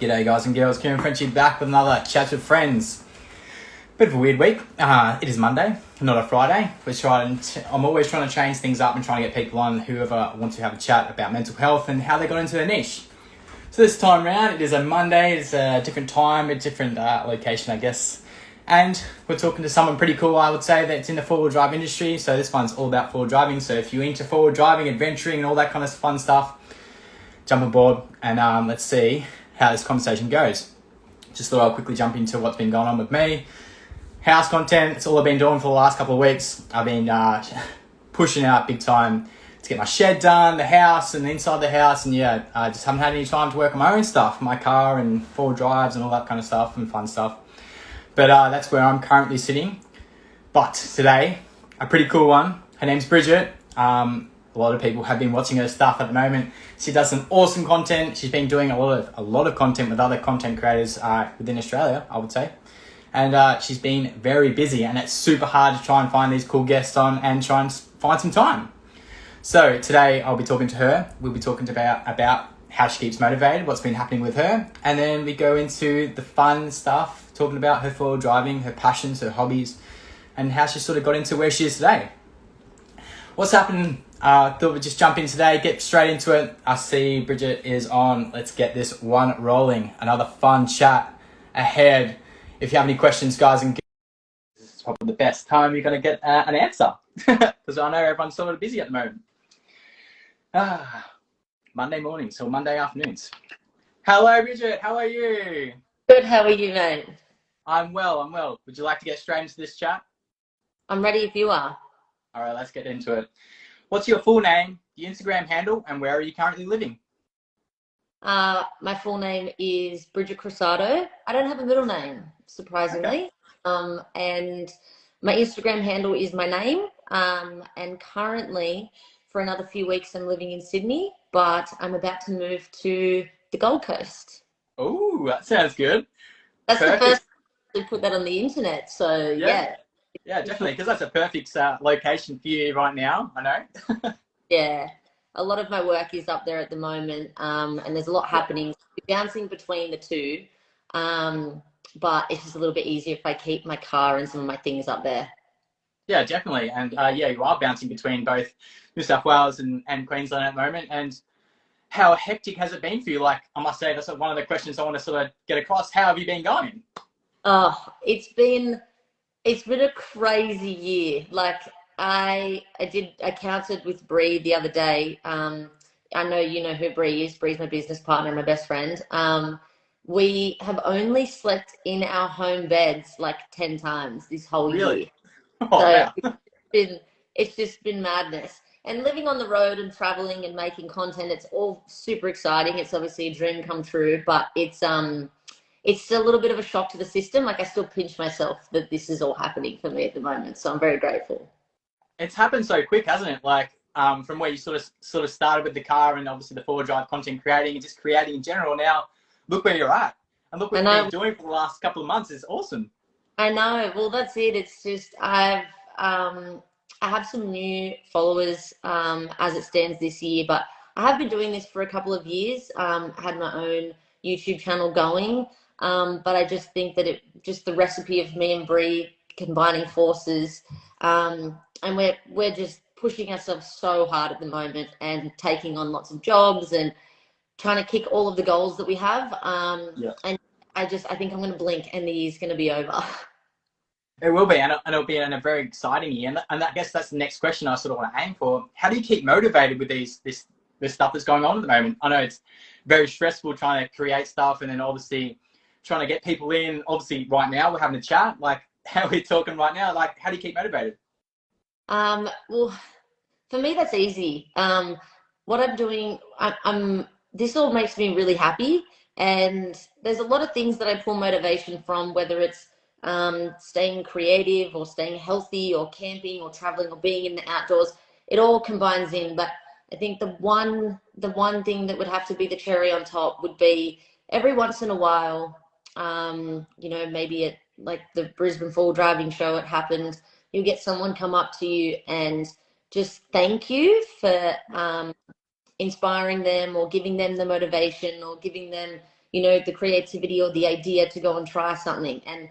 G'day guys and girls, Kieran French back with another chat with friends. Bit of a weird week. It is Monday, not a Friday. I'm always trying to change things up and trying to get people on whoever wants to have a chat about mental health and how they got into their niche. So this time around, it is a Monday, it's a different time, a different location I guess. And we're talking to someone pretty cool, I would say, that's in the four-wheel drive industry. So this one's all about four-wheel driving. So if you're into four-wheel driving, adventuring and all that kind of fun stuff, jump aboard and let's see how this conversation goes. Just thought I'll quickly jump into what's been going on with me. House content, it's all I've been doing for the last couple of weeks. I've been pushing out big time to get my shed done, the house and inside the house. And yeah, I just haven't had any time to work on my own stuff, my car and four-wheel drives and all that kind of stuff and fun stuff. But that's where I'm currently sitting. But today, a pretty cool one. Her name's Bridget. A lot of people have been watching her stuff at the moment. She does some awesome content. She's been doing a lot of content with other content creators within Australia, I would say. And she's been very busy, and it's super hard to try and find these cool guests on and try and find some time. So today I'll be talking to her. We'll be talking about how she keeps motivated, what's been happening with her, and then we go into the fun stuff, talking about her four-wheel driving, her passions, her hobbies, and how she sort of got into where she is today. What's happening? Thought we'd just jump in today, get straight into it. I see Bridget is on. Let's get this one rolling. Another fun chat ahead. If you have any questions, guys, and this is probably the best time you're going to get an answer because I know everyone's sort of busy at the moment. Monday mornings or Monday afternoons. Hello, Bridget. How are you? Good, how are you, mate? I'm well. Would you like to get straight into this chat? I'm ready if you are. All right, let's get into it. What's your full name, your Instagram handle, and where are you currently living? My full name is Bridget Crosado. I don't have a middle name, surprisingly. Okay. And my Instagram handle is my name. And currently, for another few weeks, I'm living in Sydney, but I'm about to move to the Gold Coast. Oh, that sounds good. That's Perfect. the first time to put that on the internet, so yeah. Yeah, definitely, because that's a perfect location for you right now, I know. Yeah, a lot of my work is up there at the moment, and there's a lot happening. Bouncing between the two, but it's just a little bit easier if I keep my car and some of my things up there. Yeah, definitely. And yeah, you are bouncing between both New South Wales and Queensland at the moment. And how hectic has it been for you? Like, I must say, that's one of the questions I want to sort of get across. How have you been going? Oh, it's been a crazy year. Like I counted with Bree the other day. I know you know who Bree is. Bree's my business partner, my best friend. We have only slept in our home beds like 10 times this whole year. Really? Oh, So wow. it's just been madness. And living on the road and traveling and making content, it's all super exciting. It's obviously a dream come true, but it's still a little bit of a shock to the system. Like I still pinch myself that this is all happening for me at the moment. So I'm very grateful. It's happened so quick, hasn't it? Like, from where you sort of started with the car and obviously the four-wheel drive content creating and just creating in general. Now, look where you're at. And look what And you've been doing for the last couple of months. It's awesome. I know. Well, that's it. It's just I have some new followers as it stands this year, but I have been doing this for a couple of years. I had my own YouTube channel going, but I just think that just the recipe of me and Bree combining forces, and we're just pushing ourselves so hard at the moment and taking on lots of jobs and trying to kick all of the goals that we have. Yeah. And I think I'm going to blink and the year's going to be over. It will be, and it'll be in a very exciting year. And I guess that's the next question I sort of want to aim for. How do you keep motivated with this stuff that's going on at the moment? I know it's very stressful trying to create stuff and then obviously trying to get people in. Obviously, right now we're having a chat. Like, how we're talking right now. Like, how do you keep motivated? Well, for me, that's easy. What I'm doing, this all makes me really happy. And there's a lot of things that I pull motivation from, whether it's staying creative or staying healthy or camping or traveling or being in the outdoors. It all combines in. But I think the one thing that would have to be the cherry on top would be every once in a while, maybe at like the Brisbane Fall Driving Show, it happened. You get someone come up to you and just thank you for inspiring them or giving them the motivation or giving them, you know, the creativity or the idea to go and try something. And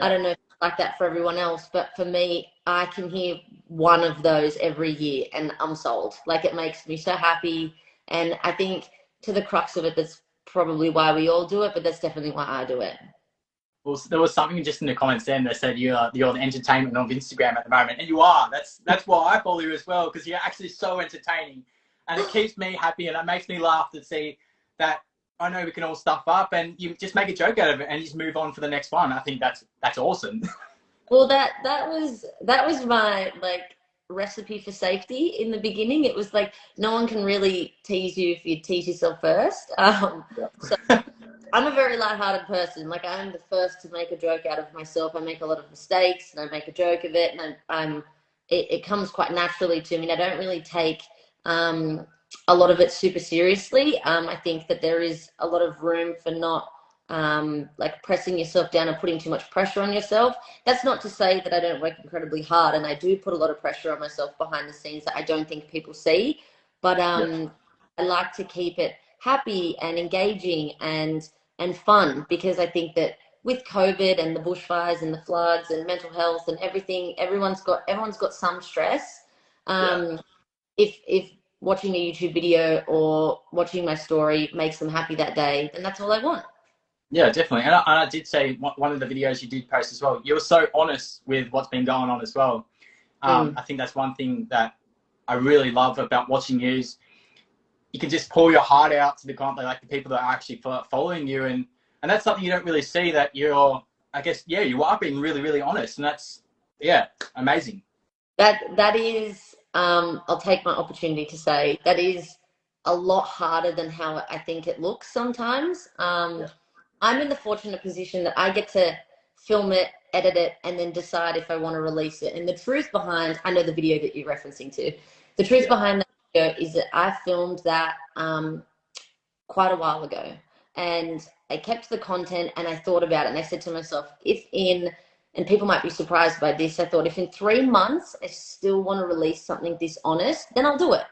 I don't know if it's like that for everyone else, but for me, I can hear one of those every year and I'm sold. Like, it makes me so happy. And I think to the crux of it, that's probably why we all do it, but that's definitely why I do it. Well, there was something just in the comments then that said you're the entertainment of Instagram at the moment, and you are. That's why I follow you as well, because you're actually so entertaining, and it keeps me happy, and it makes me laugh to see that I know we can all stuff up, and you just make a joke out of it, and you just move on for the next one. I think that's awesome. Well, that was my like recipe for safety in the beginning. It was like no one can really tease you if you tease yourself first. So I'm a very lighthearted person. Like, I'm the first to make a joke out of myself. I make a lot of mistakes and I make a joke of it, and it comes quite naturally to me. And I don't really take a lot of it super seriously. I think that there is a lot of room for not like pressing yourself down and putting too much pressure on yourself. That's not to say that I don't work incredibly hard, and I do put a lot of pressure on myself behind the scenes that I don't think people see. But I like to keep it happy and engaging and fun, because I think that with COVID and the bushfires and the floods and mental health and everything, everyone's got some stress. If watching a YouTube video or watching my story makes them happy that day, then that's all I want. Yeah, definitely. And I did say one of the videos you did post as well, you were so honest with what's been going on as well. I think that's one thing that I really love about watching you is you can just pour your heart out to the people that are actually following you, and that's something you don't really see, that you're, I guess, you are being really, really honest, and that's amazing. That is, I'll take my opportunity to say that is a lot harder than how I think it looks sometimes. I'm in the fortunate position that I get to film it, edit it, and then decide if I want to release it. And the truth behind, I know the video that you're referencing to, the truth behind that video is that I filmed that quite a while ago. And I kept the content and I thought about it, and I said to myself, and people might be surprised by this, I thought if in 3 months I still want to release something this honest, then I'll do it.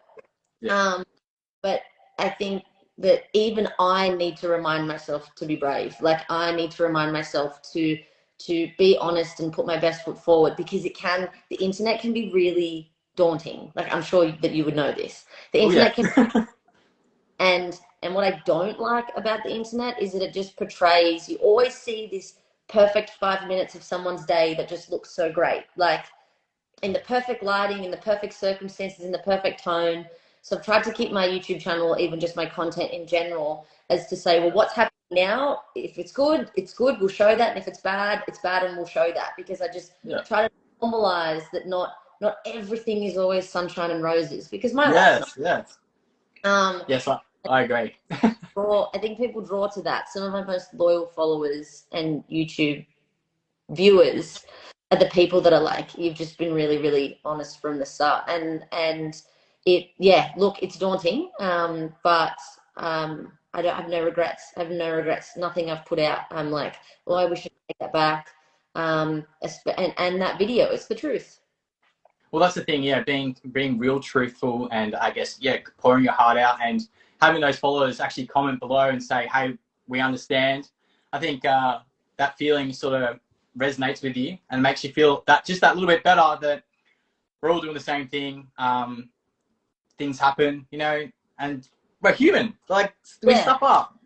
But I think that even I need to remind myself to be brave. Like, I need to remind myself to be honest and put my best foot forward, because the internet can be really daunting. Like, I'm sure that you would know this. The internet can and what I don't like about the internet is that it just portrays, you always see this perfect 5 minutes of someone's day that just looks so great. Like, in the perfect lighting, in the perfect circumstances, in the perfect tone. So I've tried to keep my YouTube channel, even just my content in general, as to say, well, what's happening now? If it's good, it's good, we'll show that. And if it's bad, and we'll show that. Because I just try to normalize that not everything is always sunshine and roses. Because my life. Yes, I agree. I think people draw to that. Some of my most loyal followers and YouTube viewers are the people that are like, you've just been really, really honest from the start. And look, it's daunting, but I have no regrets. Nothing I've put out. I'm like, well, I wish I could take that back. And that video, it's the truth. Well, that's the thing, being real truthful, and I guess, pouring your heart out and having those followers actually comment below and say, hey, we understand. I think that feeling sort of resonates with you and makes you feel that little bit better, that we're all doing the same thing. Things happen, and we're human. Like, we stuff up.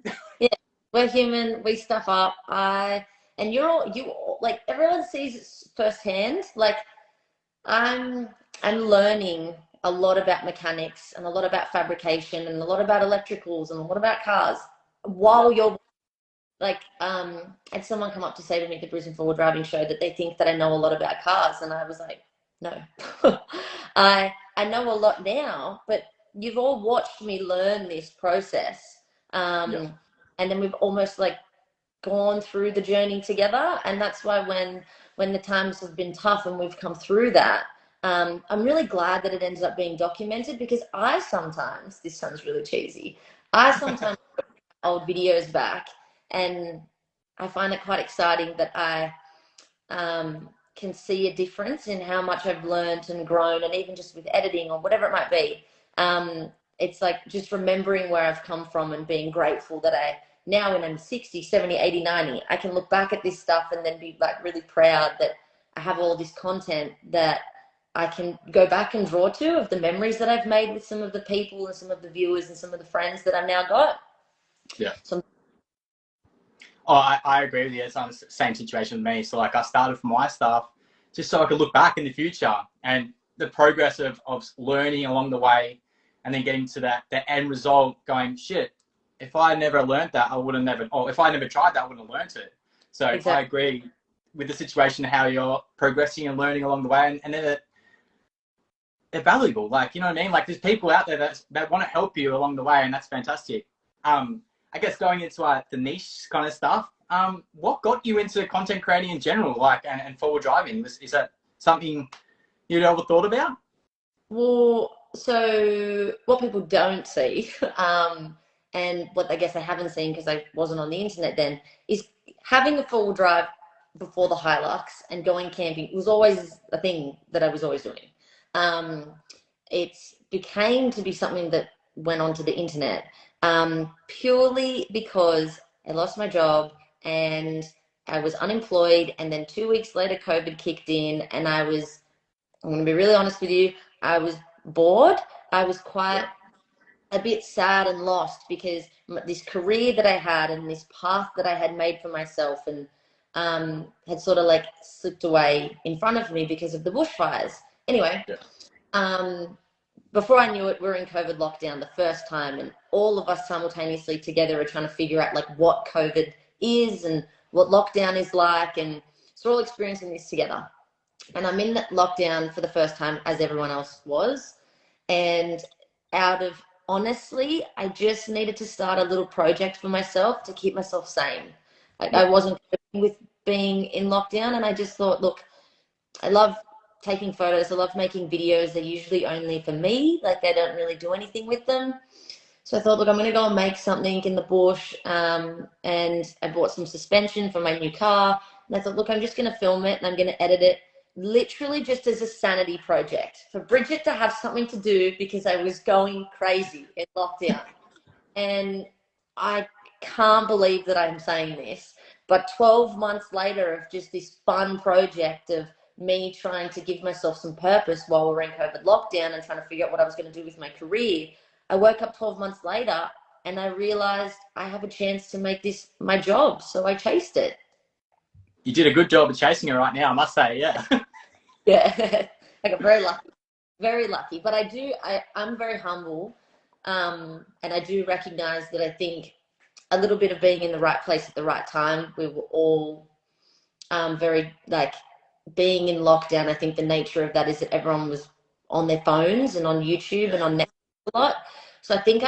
We're human. We stuff up. And like, everyone sees it firsthand. Like, I'm learning a lot about mechanics and a lot about fabrication and a lot about electricals and a lot about cars while you're like, I had someone come up to say to me at the Brisbane Forward Driving Show that they think that I know a lot about cars, and I was like, no. I know a lot now, but you've all watched me learn this process, and then we've almost like gone through the journey together. And that's why when the times have been tough and we've come through that, I'm really glad that it ends up being documented, because I sometimes, this sounds really cheesy, I sometimes old videos back, and I find it quite exciting that I can see a difference in how much I've learned and grown, and even just with editing or whatever it might be. It's like just remembering where I've come from and being grateful that now when I'm 60, 70, 80, 90, I can look back at this stuff and then be like really proud that I have all this content that I can go back and draw to, of the memories that I've made with some of the people and some of the viewers and some of the friends that I've now got. Yeah. I agree with you. It's on the same situation with me. So like I started for my stuff just so I could look back in the future and the progress of learning along the way, and then getting to the end result going, shit, if I never learned that, I would have never, or if I never tried that, I wouldn't have learned it. So exactly. I agree with the situation, how you're progressing and learning along the way, and then they're valuable. Like, you know what I mean? Like there's people out there that want to help you along the way, and that's fantastic. I guess going into the niche kind of stuff, what got you into content creating in general, like, and forward driving? Is that something you'd ever thought about? Well, so what people don't see, and what I guess I haven't seen because I wasn't on the internet then, is having a four-wheel drive before the Hilux and going camping was always a thing that I was always doing. It became to be something that went onto the internet purely because I lost my job and I was unemployed, and then 2 weeks later COVID kicked in, and I'm going to be really honest with you, I was bored. I was quite a bit sad and lost because this career that I had and this path that I had made for myself and had sort of like slipped away in front of me because of the bushfires. Anyway, before I knew it, we were in COVID lockdown the first time, and all of us simultaneously together are trying to figure out like what COVID is and what lockdown is like, and so we're all experiencing this together. And I'm in that lockdown for the first time, as everyone else was. And honestly, I just needed to start a little project for myself to keep myself sane. Like I wasn't coping with being in lockdown, and I just thought, look, I love taking photos. I love making videos. They're usually only for me. Like I don't really do anything with them. So I thought, look, I'm going to go and make something in the bush. And I bought some suspension for my new car. And I thought, look, I'm just going to film it and I'm going to edit it, literally just as a sanity project for Bridget to have something to do, because I was going crazy in lockdown. And I can't believe that I'm saying this, but 12 months later of just this fun project of me trying to give myself some purpose while we were in COVID lockdown and trying to figure out what I was going to do with my career, I woke up 12 months later and I realized I have a chance to make this my job. So I chased it. You did a good job of chasing it right now, I must say. Yeah. Yeah. I got very lucky. Very lucky. But I'm very humble. And I do recognize that I think a little bit of being in the right place at the right time. We were all very, like, being in lockdown. I think the nature of that is that everyone was on their phones and on YouTube and on Netflix a lot. So I think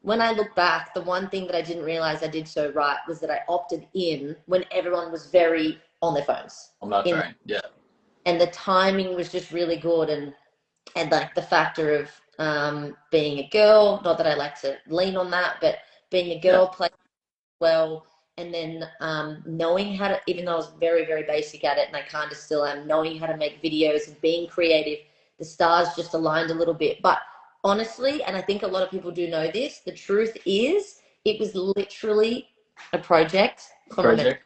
when I look back, the one thing that I didn't realize I did so right was that I opted in when everyone was very on their phones. On that train, yeah. And the timing was just really good, and like the factor of being a girl, not that I like to lean on that, but being a girl played well, and then knowing how to, even though I was very, very basic at it, and I kind of still am, knowing how to make videos and being creative, the stars just aligned a little bit. But honestly, and I think a lot of people do know this, the truth is it was literally a project. Yeah.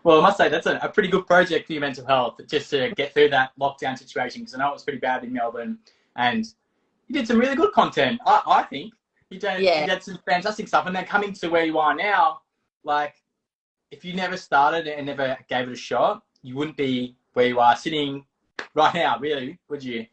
Well, I must say that's a pretty good project for your mental health, just to get through that lockdown situation, because I know it was pretty bad in Melbourne, and you did some really good content, I think. You did some fantastic stuff, and then coming to where you are now, like, if you never started and never gave it a shot, you wouldn't be where you are sitting right now, really, would you?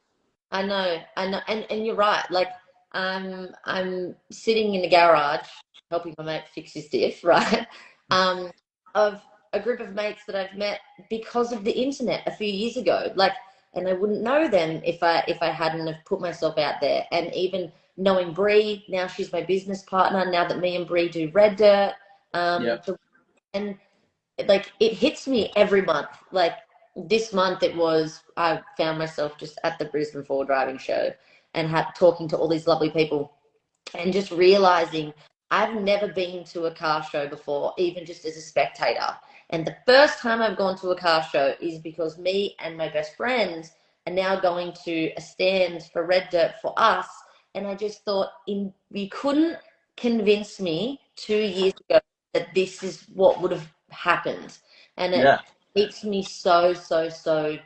I know, and you're right. Like, I'm sitting in the garage helping my mate fix his diff, right? Of a group of mates that I've met because of the internet a few years ago. Like, and I wouldn't know them if I hadn't have put myself out there. And even knowing Bree, now she's my business partner. Now that me and Bree do Red Dirt, and like it hits me every month. Like this month, I found myself just at the Brisbane Forward Driving Show and talking to all these lovely people, and just realizing I've never been to a car show before, even just as a spectator. And the first time I've gone to a car show is because me and my best friends are now going to a stand for Red Dirt for us. And I just thought, you couldn't convince me 2 years ago that this is what would have happened. And it makes me so, so, so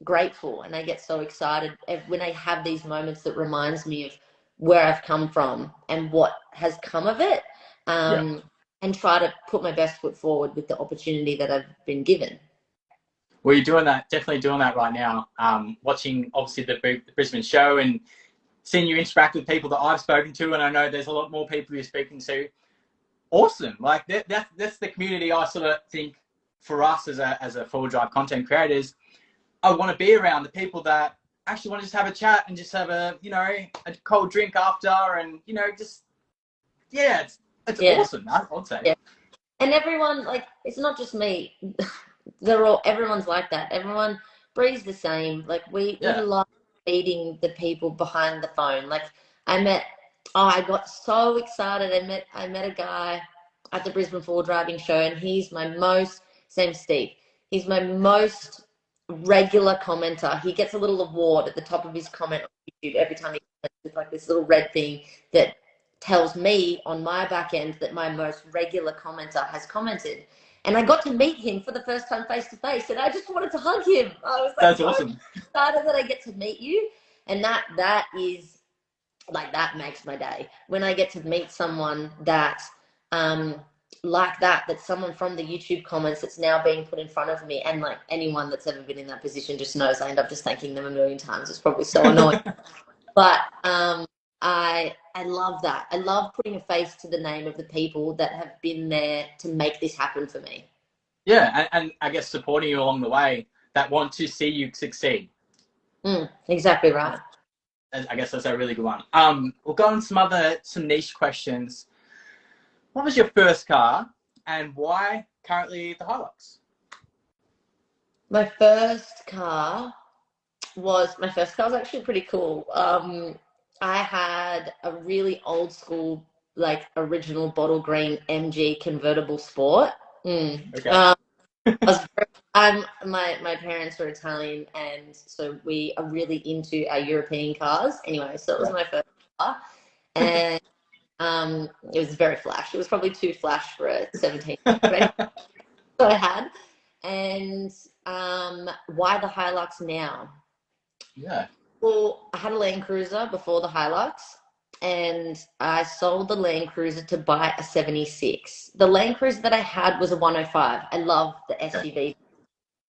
grateful. And I get so excited when I have these moments that reminds me of where I've come from and what has come of it. And try to put my best foot forward with the opportunity that I've been given. Well, you're doing that, definitely doing that right now. Watching, obviously, the Brisbane show and seeing you interact with people that I've spoken to, and I know there's a lot more people you're speaking to. Awesome. Like, that's the community I sort of think for us as a full drive content creators. I want to be around the people that actually want to just have a chat and just have a cold drink after, and just it's awesome. I would say. Yeah. And everyone, like, it's not just me. Everyone's like that. Everyone breathes the same. Like, we love meeting the people behind the phone. Like, I got so excited. I met a guy at the Brisbane Full Driving Show, and he's my most, same Steve, he's my most regular commenter. He gets a little award at the top of his comment on YouTube every time he comments with like this little red thing that tells me on my back end that my most regular commenter has commented. And I got to meet him for the first time face to face, and I just wanted to hug him. I was like, that's awesome. Excited that I get to meet you. And that is like, that makes my day when I get to meet someone that like that's someone from the YouTube comments that's now being put in front of me. And like, anyone that's ever been in that position just knows I end up just thanking them a million times. It's probably so annoying. But I love that. I love putting a face to the name of the people that have been there to make this happen for me. Yeah, and I guess supporting you along the way, that want to see you succeed. Exactly right. I guess that's a really good one. We'll go on some niche questions. What was your first car, and why currently the Hilux? My first car was actually pretty cool. I had a really old school, like, original bottle green MG convertible sport. Okay. My parents were Italian, and so we are really into our European cars. Anyway, so it was my first car, and it was very flash. It was probably too flash for a 17 that I had. And why the Hilux now? Yeah. Well, I had a Land Cruiser before the Hilux, and I sold the Land Cruiser to buy a 76. The Land Cruiser that I had was a 105. I love the SUV.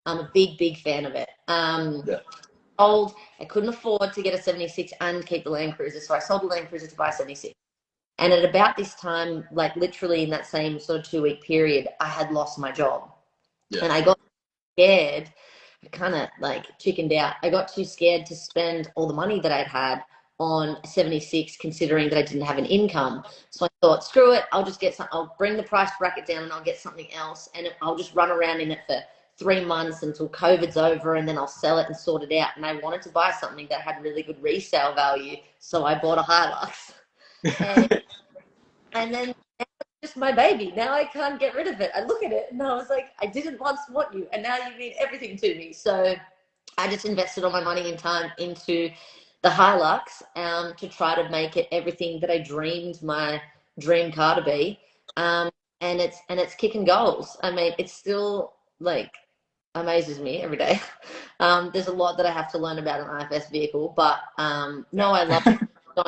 I'm a big fan of it. I couldn't afford to get a 76 and keep the Land Cruiser, so I sold the Land Cruiser to buy a 76. And at about this time, like literally in that same sort of 2-week period, I had lost my job. And I got scared. I kind of like chickened out. I got too scared to spend all the money that I'd had on a 76, considering that I didn't have an income. So I thought, screw it, I'll just get some. I'll bring the price bracket down and I'll get something else, and I'll just run around in it for 3 months until COVID's over, and then I'll sell it and sort it out. And I wanted to buy something that had really good resale value, so I bought a Hilux. And then it's just my baby. Now I can't get rid of it. I look at it and I was like, I didn't once want you, and now you mean everything to me. So I just invested all my money and time into the Hilux to try to make it everything that I dreamed my dream car to be. And it's kicking goals. I mean, it's still like amazes me every day. There's a lot that I have to learn about an IFS vehicle, but no, I love it.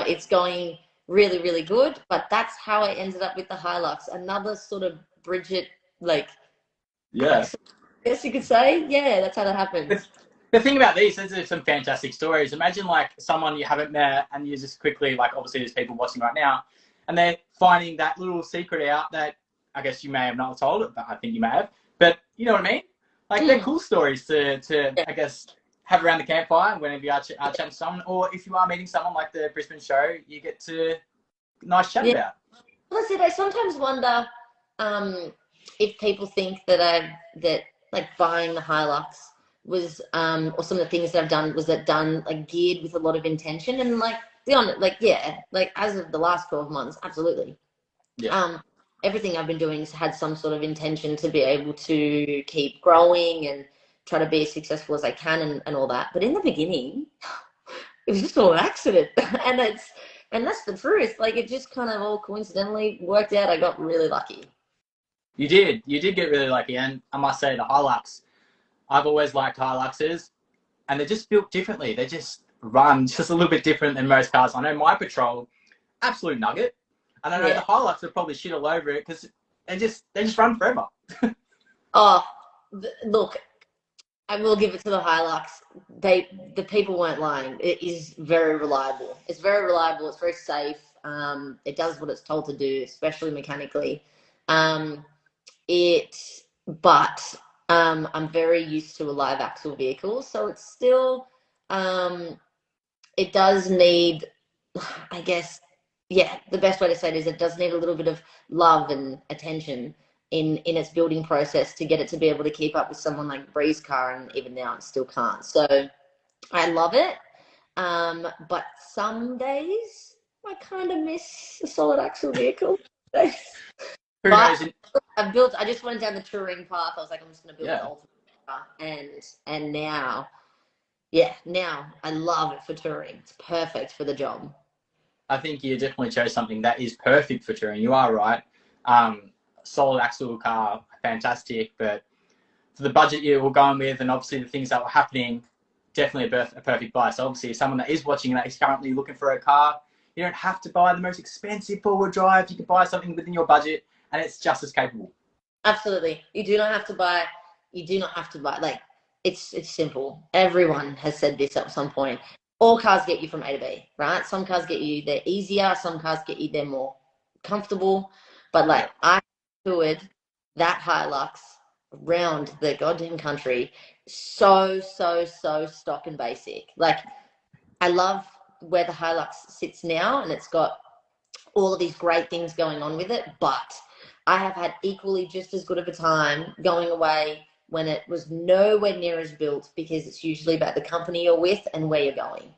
It's going really good, but that's how I ended up with the Hilux. Another sort of Bridget, like, I guess you could say, that's how that happened. The thing about these is there's some fantastic stories. Imagine like someone you haven't met, and you just quickly, like, obviously there's people watching right now, and they're finding that little secret out that I guess you may have not told it, but I think you may have. But you know what I mean? Like, they're cool stories to I guess, have around the campfire whenever you are chatting to someone, or if you are meeting someone like the Brisbane show, you get to nice chat about. Well, I sometimes wonder if people think that like buying the Hilux was or some of the things that I've done was like geared with a lot of intention, and like beyond it, like as of the last 12 months, absolutely. Everything I've been doing has had some sort of intention to be able to keep growing and try to be as successful as I can and all that. But in the beginning, it was just all an accident. And And that's the truth. Like, it just kind of all coincidentally worked out. I got really lucky. You did get really lucky, and I must say the Hilux, I've always liked Hiluxes, and they're just built differently. They just run just a little bit different than most cars. I know my Patrol, absolute nugget, and I know the Hilux are probably shit all over it because they just run forever. Oh, look, I will give it to the Hilux. The people weren't lying. It is very reliable. It's very reliable. It's very safe. It does what it's told to do, especially mechanically. But I'm very used to a live axle vehicle, so it's still, it does need, I guess, the best way to say it is it does need a little bit of love and attention in its building process to get it to be able to keep up with someone like Bree's car, and even now it still can't. So I love it, but some days I kind of miss a solid axle vehicle. Who But knows? I just went down the touring path. I was like, I'm just going to build the ultimate car. And now I love it for touring. It's perfect for the job. I think you definitely chose something that is perfect for touring. You are right. Solid axle car, fantastic, but for the budget you were going with, and obviously the things that were happening, definitely a perfect buy. So obviously, if someone that is watching that is currently looking for a car, you don't have to buy the most expensive four-wheel drive. You can buy something within your budget, and it's just as capable. Absolutely, you do not have to buy. Like, it's simple. Everyone has said this at some point. All cars get you from A to B, right? Some cars get you they're easier. Some cars get you they're more comfortable. But like, I toured that Hilux around the goddamn country, so stock and basic. Like, I love where the Hilux sits now, and it's got all of these great things going on with it, but I have had equally just as good of a time going away when it was nowhere near as built, because it's usually about the company you're with and where you're going.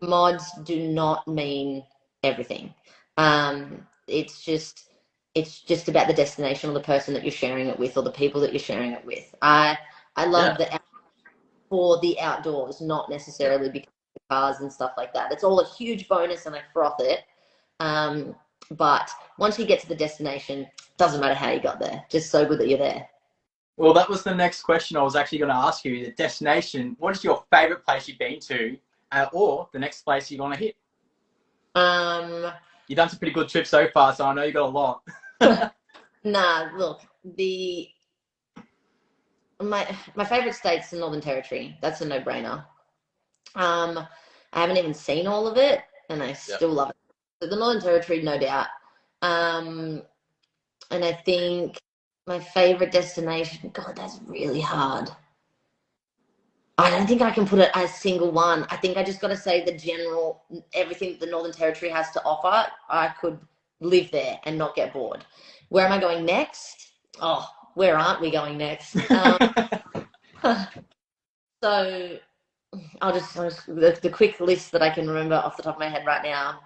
Mods do not mean everything. It's just about the destination or the person that you're sharing it with, or the people that you're sharing it with. I love for the outdoors, not necessarily because of the cars and stuff like that. It's all a huge bonus, and I froth it. But once you get to the destination, doesn't matter how you got there. Just so good that you're there. Well, that was the next question I was actually going to ask you. The destination, what is your favourite place you've been to, or the next place you're going to hit? You've done some pretty good trips so far, so I know you got a lot. Nah, look, my favourite state's the Northern Territory. That's a no-brainer. I haven't even seen all of it, and I still love it. So the Northern Territory, no doubt. And I think my favorite destination, God, that's really hard. I don't think I can put it as single one. I think I just got to say the general, everything the Northern Territory has to offer, I could live there and not get bored. Where am I going next? Oh, where aren't we going next? So I'll just the quick list that I can remember off the top of my head right now.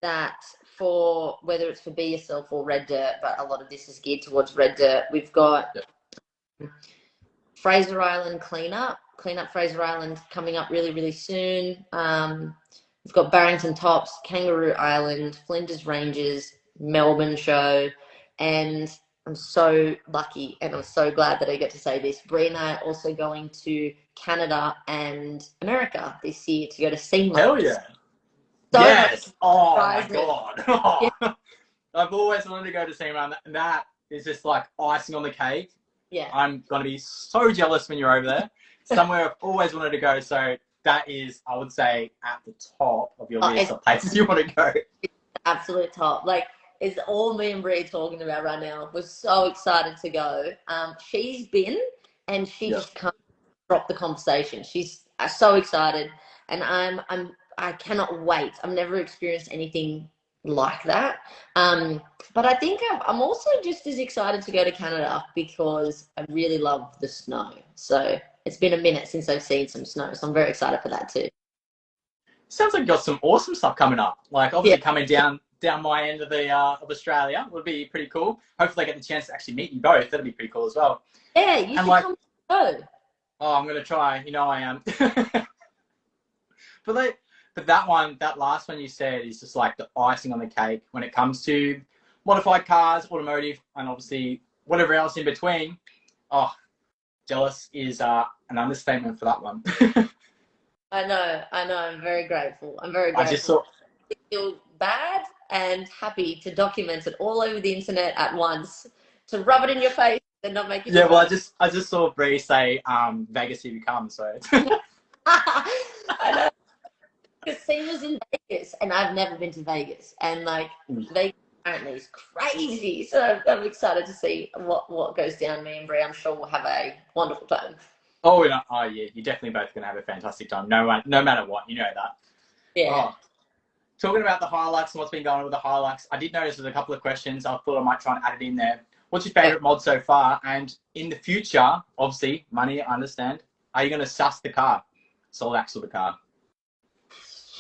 That for whether it's for Be Yourself or Red Dirt, but a lot of this is geared towards Red Dirt. We've got Fraser Island cleanup Fraser Island coming up really, really soon. We've got Barrington Tops, Kangaroo Island, Flinders Ranges, Melbourne show, and I'm so lucky and I'm so glad that I get to say this. Bree and I are also going to Canada and America this year to go to SEMA. Hell yeah. So yes. Oh my surprising. God. Oh. Yeah. I've always wanted to go to SEMA, and that is just like icing on the cake. Yeah. I'm going to be so jealous when you're over there. Somewhere I've always wanted to go. So that is, I would say, at the top of your list of places you want to go. Absolute top. Like, it's all me and Bree talking about right now. We're so excited to go. She's been, and she just can't drop the conversation. She's so excited, and I cannot wait. I've never experienced anything like that. But I think I'm also just as excited to go to Canada because I really love the snow. So it's been a minute since I've seen some snow, so I'm very excited for that too. Sounds like you've got some awesome stuff coming up. Like, obviously coming down my end of the of Australia would be pretty cool. Hopefully I get the chance to actually meet you both. That'd be pretty cool as well. Yeah, you should come go. Oh, I'm going to try. You know I am. But But that last one you said is just like the icing on the cake when it comes to modified cars, automotive, and obviously whatever else in between. Oh, jealous is an understatement for that one. I know. I'm very grateful. I'm very I just grateful. saw. I feel bad and happy to document it all over the internet at once, to rub it in your face and not make you Yeah, feel well, bad. I just saw Bree say Vegas if you come, so. I know. Because he was in Vegas, and I've never been to Vegas, and like Vegas apparently is crazy. So I'm excited to see what goes down. Me and Brie, I'm sure we'll have a wonderful time. Oh, no, oh yeah, you're definitely both gonna have a fantastic time. No matter what, you know that. Yeah. Oh, talking about the highlights and what's been going on with the highlights, I did notice there's a couple of questions. I thought I might try and add it in there. What's your favorite mod so far? And in the future, obviously, money, I understand. Are you gonna suss the car, solid axle the car?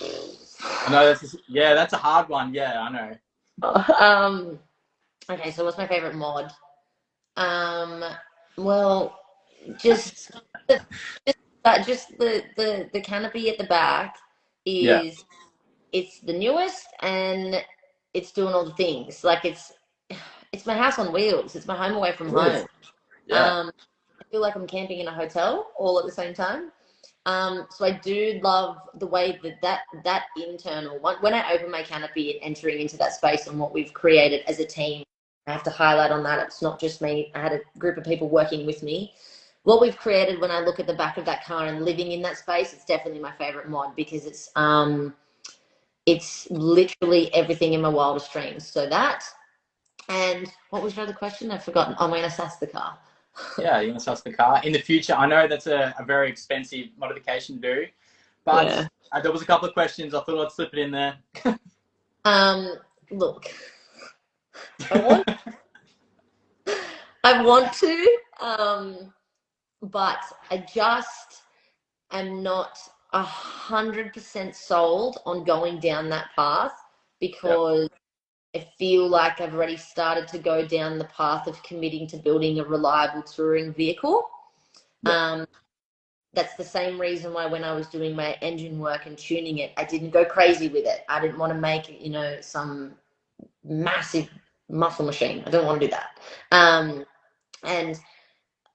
I know that's a hard one. Yeah, I know. Okay, so what's my favorite mod? Well, just the, just the canopy at the back Yeah. is, it's the newest, and it's doing all the things. Like it's my house on wheels. It's my home away from It is. home. Yeah. I feel like I'm camping in a hotel all at the same time. So I do love the way that internal one, when I open my canopy and entering into that space and what we've created as a team. I have to highlight on that. It's not just me. I had a group of people working with me. What we've created, when I look at the back of that car and living in that space, it's definitely my favorite mod, because it's literally everything in my wildest dreams. So that, and what was your other question? I've forgotten. I'm going to sass the car. Yeah, you're gonna suss the car in the future. I know that's a very expensive modification to do, but Yeah. there was a couple of questions. I thought I'd slip it in there. Look, I want I want to, but I just am not 100% sold on going down that path, Yeah. because I feel like I've already started to go down the path of committing to building a reliable touring vehicle. Yeah. That's the same reason why when I was doing my engine work and tuning it, I didn't go crazy with it. I didn't want to make it, some massive muscle machine. I don't want to do that.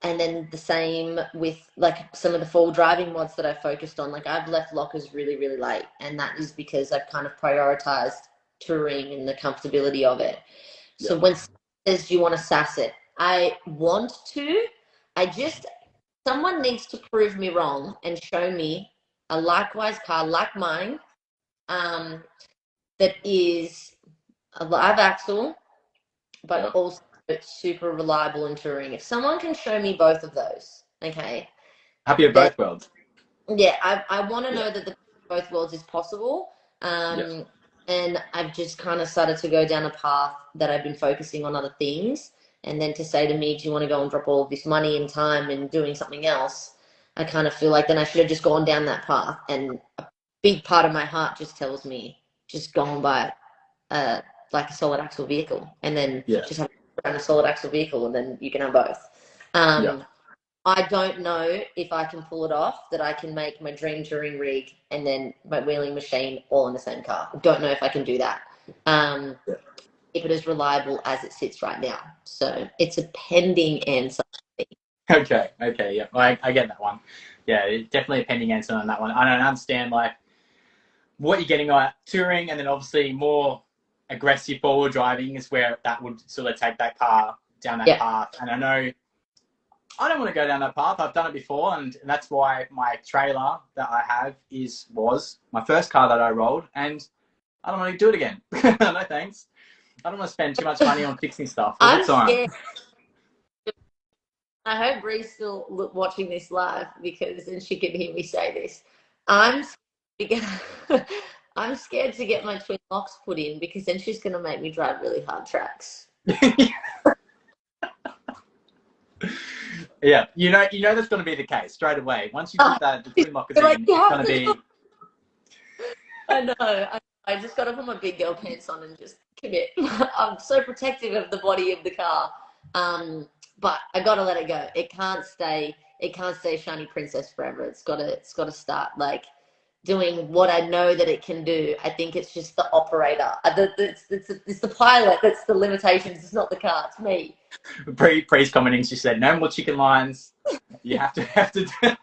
And then the same with like some of the full driving mods that I focused on. Like I've left lockers really, really late, and that is because I've kind of prioritized touring and the comfortability of it. Yeah. So when someone says, "Do you want to sass it?" I want to. I just, someone needs to prove me wrong and show me a likewise car like mine, um, that is a live axle, but Yeah. also super reliable in touring. If someone can show me both of those, okay, Happy of then both worlds. yeah, I want to Yeah. know that the both worlds is possible. Yeah. And I've just kind of started to go down a path that I've been focusing on other things. And then to say to me, do you want to go and drop all of this money and time and doing something else? I kind of feel like then I should have just gone down that path. And a big part of my heart just tells me, just go and buy like a solid axle vehicle, and then Yeah. just have a solid axle vehicle, and then you can have both. Yeah. I don't know if I can pull it off, that I can make my dream touring rig and then my wheeling machine all in the same car. I don't know if I can do that. Yeah. If it is reliable as it sits right now. So it's a pending answer. Okay. Okay. Yeah. I get that one. Yeah. Definitely a pending answer on that one. I don't understand like what you're getting at touring, and then obviously more aggressive forward driving is where that would sort of take that car down that Yeah. path. And I know I don't want to go down that path. I've done it before, and that's why my trailer that I have was my first car that I rolled, and I don't want to do it again. No thanks. I don't want to spend too much money on fixing stuff all the I'm time. scared. I hope Bree's still watching this live, because then she can hear me say this. I'm scared, I'm scared to get my twin locks put in, because then she's going to make me drive really hard tracks. Yeah, you know that's going to be the case straight away. Once you put the twin lockers in, Like, it's going to be. I know. I just got to put my big girl pants on and just commit. I'm so protective of the body of the car, but I got to let it go. It can't stay. It can't stay shiny princess forever. It's got to start like doing what I know that it can do. I think it's just the operator. It's the pilot that's the limitations. It's not the car. It's me. Pre's commenting, she said, no more chicken lines. You have to do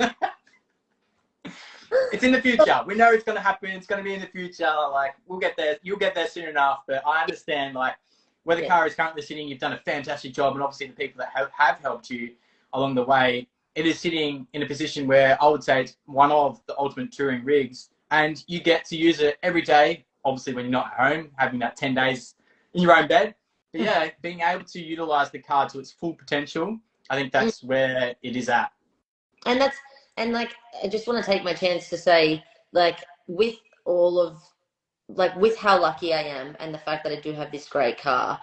it's in the future. We know it's going to happen. It's going to be in the future. Like, we'll get there. You'll get there soon enough. But I understand, like, where the car is currently sitting, you've done a fantastic job. And obviously the people that have helped you along the way, it is sitting in a position where I would say it's one of the ultimate touring rigs. And you get to use it every day, obviously when you're not at home, having that 10 days in your own bed. But yeah, being able to utilize the car to its full potential, I think that's where it is at. And like, I just want to take my chance to say, like, with all of, like, with how lucky I am and the fact that I do have this great car,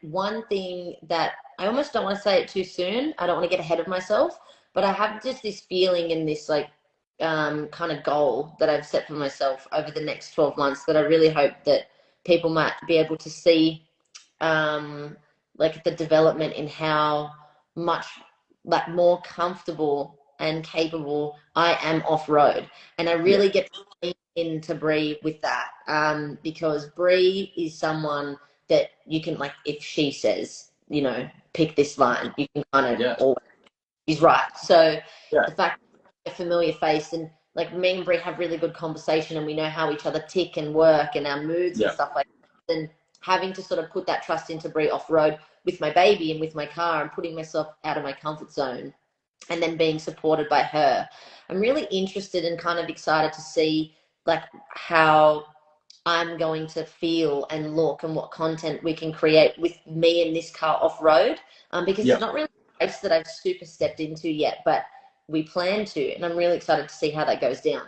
one thing that I almost don't want to say it too soon. I don't want to get ahead of myself, but I have just this feeling and this, like, kind of goal that I've set for myself over the next 12 months that I really hope that people might be able to see, like, the development in how much, like, more comfortable and capable I am off-road. And I really get to lean into Bree with that, because Bree is someone that you can, like, if she says, you know, pick this line, you can kind of always, she's right. So the fact that a familiar face, and like, me and Bree have really good conversation and we know how each other tick and work and our moods and stuff like that. And having to sort of put that trust into Bree off-road with my baby and with my car and putting myself out of my comfort zone, and then being supported by her, I'm really interested and kind of excited to see, like, how I'm going to feel and look and what content we can create with me and this car off-road, because it's not really a race that I've super stepped into yet, but we plan to, and I'm really excited to see how that goes down.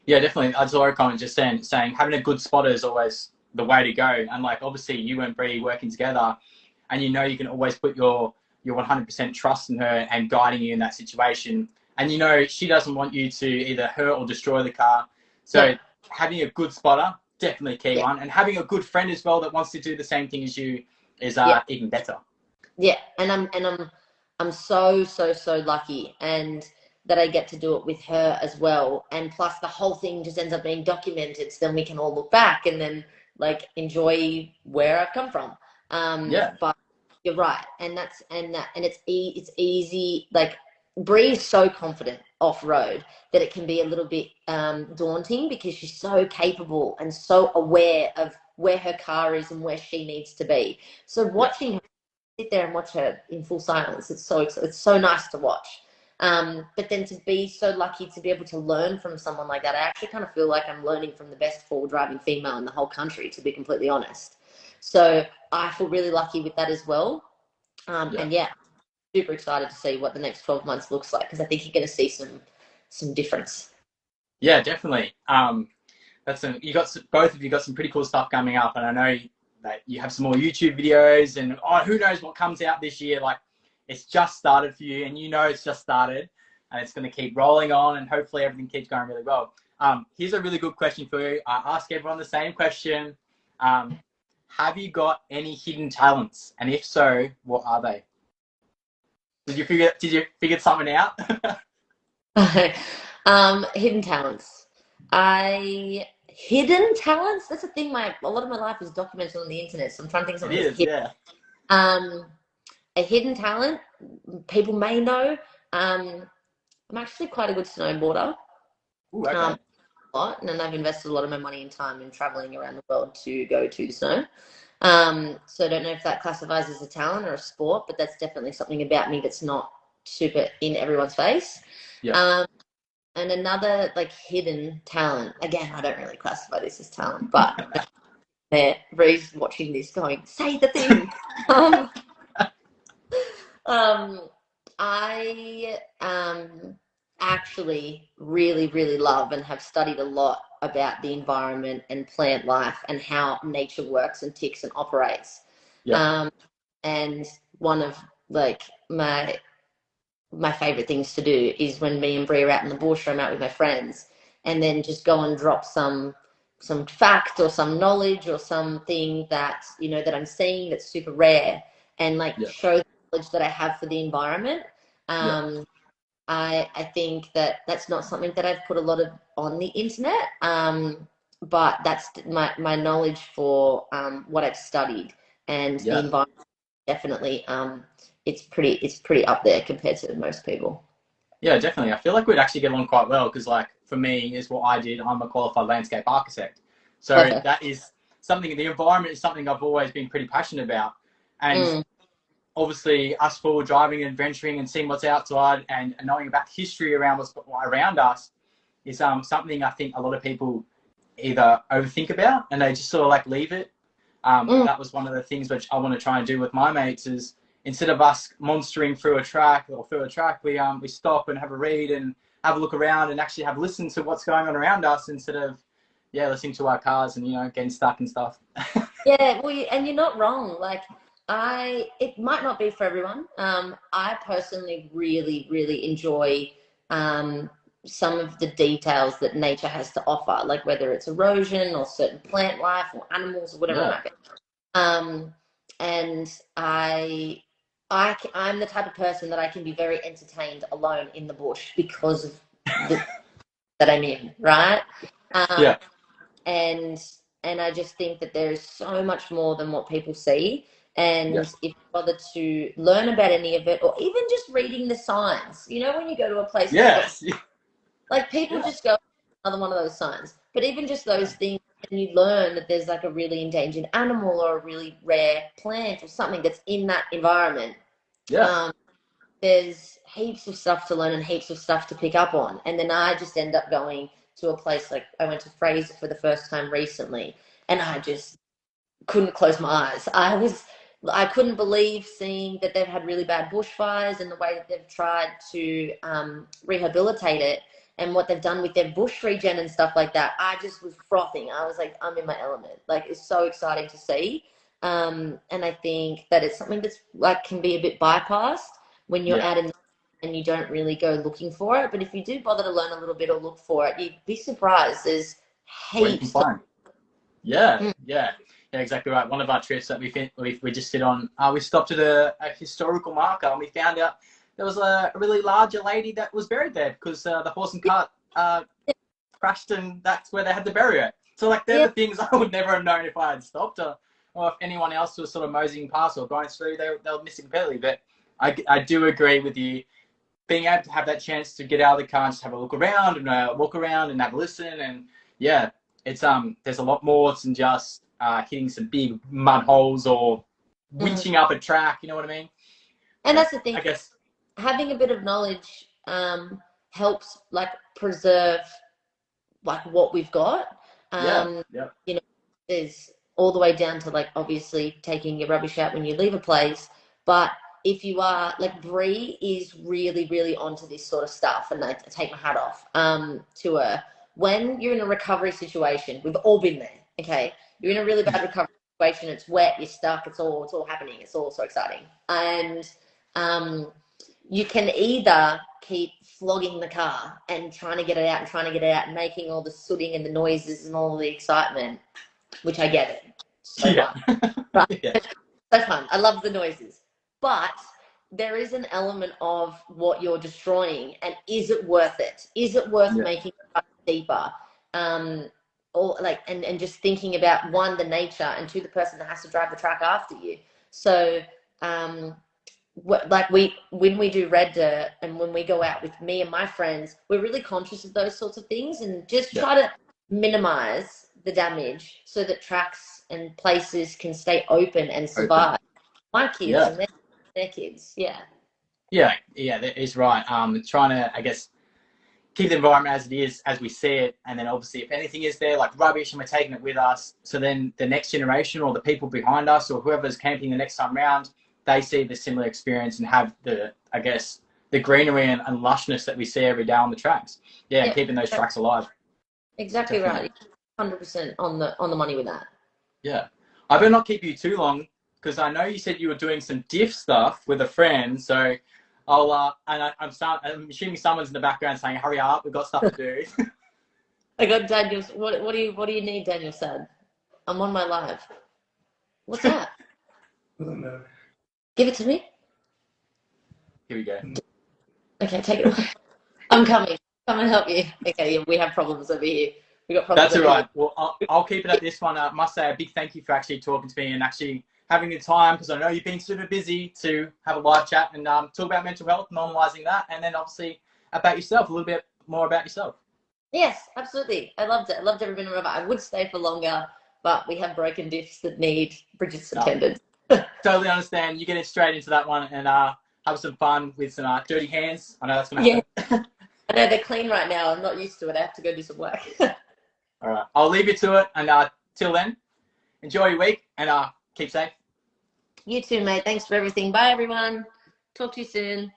Yeah, definitely. As Laura comment just saying having a good spotter is always the way to go. And like, obviously you and Bree working together, and you know you can always put your 100% trust in her and guiding you in that situation. And you know she doesn't want you to either hurt or destroy the car. So having a good spotter, definitely key one. And having a good friend as well that wants to do the same thing as you is even better. Yeah, and I'm so lucky, and that I get to do it with her as well. And plus the whole thing just ends up being documented, so then we can all look back and then, like, enjoy where I've come from. But you're right, and it's easy. Like, Bree's so confident off road that it can be a little bit daunting, because she's so capable and so aware of where her car is and where she needs to be. So watching her sit there and watch her in full silence, it's so nice to watch. But then to be so lucky to be able to learn from someone like that, I actually kind of feel like I'm learning from the best forward driving female in the whole country, to be completely honest. So I feel really lucky with that as well. And super excited to see what the next 12 months looks like, because I think you're going to see some difference. Yeah, definitely. Both of you got some pretty cool stuff coming up, and I know that you have some more YouTube videos, and who knows what comes out this year. Like, it's just started for you, and you know it's just started, and it's going to keep rolling on, and hopefully everything keeps going really well. Here's a really good question for you. I ask everyone the same question. Have you got any hidden talents? And if so, what are they? Did you figure something out? Hidden talents. Hidden talents? That's a thing. A lot of my life is documented on the internet, so I'm trying to think of something. It is, a hidden talent people may know. I'm actually quite a good snowboarder. Ooh, okay. And I've invested a lot of my money and time in traveling around the world to go to the snow. So I don't know if that classifies as a talent or a sport, but that's definitely something about me that's not super in everyone's face. And another, like, hidden talent, again, I don't really classify this as talent, but Bree's watching this going, say the thing. I actually really love and have studied a lot about the environment and plant life and how nature works and ticks and operates. And one of, like, my favorite things to do is when me and Bree are out in the bush, or I'm out with my friends, and then just go and drop some fact or some knowledge or something that, you know, that I'm seeing that's super rare, and, like, show the knowledge that I have for the environment. I think that that's not something that I've put a lot of on the internet, but that's my knowledge for what I've studied, and the Yeah. environment definitely it's pretty up there compared to most people. Yeah, definitely. I feel like we'd actually get along quite well because, like, for me, is what I did. I'm a qualified landscape architect, so Perfect. that is something. The environment is something I've always been pretty passionate about, and Mm, obviously, us forward driving and venturing and seeing what's outside and knowing about the history around what's around us is something I think a lot of people either overthink about and they just sort of like leave it. mm. That was one of the things which I want to try and do with my mates is instead of us monstering through a track, we stop and have a read and have a look around and actually have listened to what's going on around us instead of listening to our cars and getting stuck and stuff. Yeah, well, and you're not wrong. Like, it might not be for everyone. I personally really, really enjoy um, some of the details that nature has to offer, like whether it's erosion or certain plant life or animals or whatever it Yeah. might be. Um, and I'm the type of person that I can be very entertained alone in the bush because of the that I'm in, right? Um, Yeah. and I just think that there is so much more than what people see. Yeah. And if you bother to learn about any of it, or even just reading the signs, when you go to a place and they've got, Yes. like, people Yeah. just go, another one of those signs. But even just those things, and you learn that there's like a really endangered animal or a really rare plant or something that's in that environment. Yeah. Um, there's heaps of stuff to learn and heaps of stuff to pick up on. And then I just end up going to a place, like I went to Fraser for the first time recently, and I just couldn't close my eyes. I couldn't believe seeing that they've had really bad bushfires and the way that they've tried to rehabilitate it and what they've done with their bush regen and stuff like that. I just was frothing. I was like, I'm in my element. Like, it's so exciting to see. And I think that it's something that's like can be a bit bypassed when you're Yeah. out in and you don't really go looking for it. But if you do bother to learn a little bit or look for it, you'd be surprised. There's What you can heaps to. find. Yeah, yeah, yeah, exactly right. One of our trips that we just did on, we stopped at a historical marker and we found out there was a really larger lady that was buried there because the horse and cart crashed and that's where they had to bury her. So like they're Yeah. the things I would never have known if I had stopped or if anyone else was sort of moseying past or going through, they were missing completely. But I do agree with you. Being able to have that chance to get out of the car and just have a look around and walk around and have a listen and yeah, it's there's a lot more than just hitting some big mud holes or Mm. winching up a track. You know what I mean? And that's the thing. I guess. Having a bit of knowledge helps, like, preserve like what we've got. Yeah. Um, Yeah. there's all the way down to, like, obviously taking your rubbish out when you leave a place, but if you are like, Bree is really, really onto this sort of stuff, and I take my hat off to her. When you're in a recovery situation, we've all been there. Okay, you're in a really bad recovery situation. It's wet. You're stuck. It's all happening. It's all so exciting, and um, you can either keep flogging the car and trying to get it out and trying to get it out and making all the sooting and the noises and all the excitement, which I get it. So Yeah. fun. Right? Yeah. So fun. I love the noises. But there is an element of what you're destroying, and is it worth it? Is it worth Yeah. making it deeper? Or like, and just thinking about, one, the nature, and two, the person that has to drive the truck after you. So like, when we do red dirt and when we go out with me and my friends, we're really conscious of those sorts of things and just Yeah. try to minimize the damage so that tracks and places can stay open and Open. survive. My kids Yeah. and their kids, yeah. Yeah. Yeah. That is right. Trying to, I guess, keep the environment as it is, as we see it, and then obviously if anything is there like rubbish and we're taking it with us, so then the next generation or the people behind us or whoever's camping the next time round, they see the similar experience and have the, I guess, the greenery and lushness that we see every day on the tracks. Yeah, and Yeah, keeping those tracks alive. exactly Definitely. right. 100% on the money with that. Yeah. I better not keep you too long because I know you said you were doing some diff stuff with a friend, so I'm assuming someone's in the background saying, "Hurry up, we've got stuff to do." I got Daniel's. What do you need, Daniel said? I'm on my live. What's that? I don't know. Give it to me. Here we go. Okay, take it away. I'm coming. Come and help you. Okay, yeah, we have problems over here. We got problems That's all over here. right. Well, I'll keep it at this one. I must say a big thank you for actually talking to me and actually having the time, because I know you've been super busy, to have a live chat and talk about mental health, normalizing that, and then obviously about yourself, a little bit more about yourself. Yes, absolutely. I loved it. I loved every minute of it. I would stay for longer, but we have broken diffs that need Bridget's No, attendance. totally understand. You get straight into that one and have some fun with some dirty hands. I know that's going to Yeah. happen. I know they're clean right now. I'm not used to it. I have to go do some work. All right. I'll leave you to it. And till then, enjoy your week and keep safe. You too, mate. Thanks for everything. Bye, everyone. Talk to you soon.